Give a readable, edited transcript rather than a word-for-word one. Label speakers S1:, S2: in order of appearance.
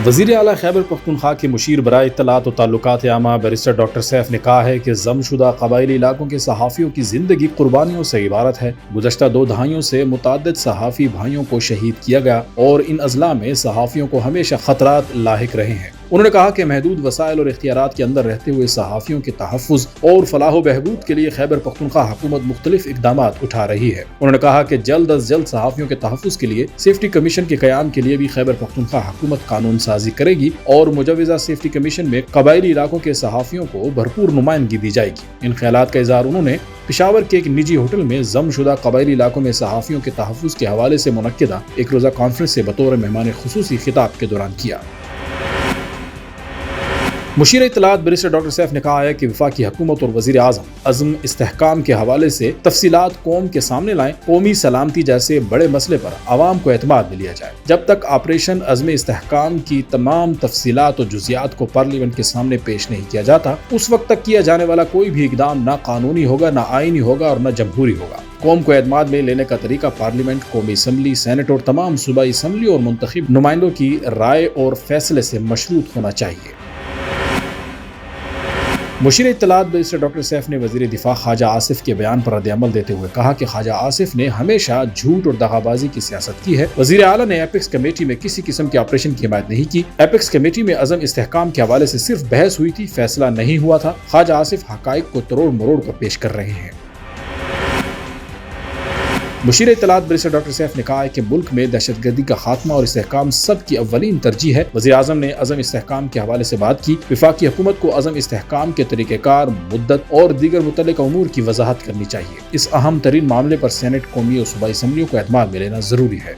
S1: وزیر اعلیٰ خیبر پختونخوا کے مشیر برائے اطلاعات و تعلقات عامہ بیرسٹر ڈاکٹر سیف نے کہا ہے کہ ضم شدہ قبائلی علاقوں کے صحافیوں کی زندگی قربانیوں سے عبارت ہے۔ گزشتہ 2 دہائیوں سے متعدد صحافی بھائیوں کو شہید کیا گیا اور ان اضلاع میں صحافیوں کو ہمیشہ خطرات لاحق رہے ہیں۔ انہوں نے کہا کہ محدود وسائل اور اختیارات کے اندر رہتے ہوئے صحافیوں کے تحفظ اور فلاح و بہبود کے لیے خیبر پختونخوا حکومت مختلف اقدامات اٹھا رہی ہے۔ انہوں نے کہا کہ جلد از جلد صحافیوں کے تحفظ کے لیے سیفٹی کمیشن کے قیام کے لیے بھی خیبر پختونخوا حکومت قانون سازی کرے گی اور مجوزہ سیفٹی کمیشن میں قبائلی علاقوں کے صحافیوں کو بھرپور نمائندگی دی جائے گی۔ ان خیالات کا اظہار انہوں نے پشاور کے ایک نجی ہوٹل میں ضم شدہ قبائلی علاقوں میں صحافیوں کے تحفظ کے حوالے سے منعقدہ ایک روزہ کانفرنس سے بطور مہمان خصوصی خطاب کے دوران کیا۔ مشیر اطلاعات بیرسٹر ڈاکٹر سیف نے کہا ہے کہ وفاقی حکومت اور وزیر اعظم عزم استحکام کے حوالے سے تفصیلات قوم کے سامنے لائیں۔ قومی سلامتی جیسے بڑے مسئلے پر عوام کو اعتماد میں لیا جائے۔ جب تک آپریشن عزم استحکام کی تمام تفصیلات اور جزیات کو پارلیمنٹ کے سامنے پیش نہیں کیا جاتا، اس وقت تک کیا جانے والا کوئی بھی اقدام نہ قانونی ہوگا، نہ آئینی ہوگا اور نہ جمہوری ہوگا۔ قوم کو اعتماد میں لینے کا طریقہ پارلیمنٹ، قومی اسمبلی، سینٹ اور تمام صوبائی اسمبلی اور منتخب نمائندوں کی رائے اور فیصلے سے مشروط ہونا چاہیے۔ مشیر اطلاعات بیرسٹر ڈاکٹر سیف نے وزیر دفاع خواجہ آصف کے بیان پر رد عمل دیتے ہوئے کہا کہ خواجہ آصف نے ہمیشہ جھوٹ اور دغا بازی کی سیاست کی ہے۔ وزیر اعلیٰ نے ایپیکس کمیٹی میں کسی قسم کے آپریشن کی حمایت نہیں کی۔ ایپیکس کمیٹی میں عزم استحکام کے حوالے سے صرف بحث ہوئی تھی، فیصلہ نہیں ہوا تھا۔ خواجہ آصف حقائق کو تروڑ مروڑ کر پیش کر رہے ہیں۔ مشیر اطلاعات بیرسٹر ڈاکٹر سیف نے کہا ہے کہ ملک میں دہشت گردی کا خاتمہ اور استحکام سب کی اولین ترجیح ہے۔ وزیر اعظم نے عزم استحکام کے حوالے سے بات کی۔ وفاقی حکومت کو عزم استحکام کے طریقہ کار، مدت اور دیگر متعلقہ امور کی وضاحت کرنی چاہیے۔ اس اہم ترین معاملے پر سینٹ، قومی اور صوبائی اسمبلیوں کو اعتماد میں لینا ضروری ہے۔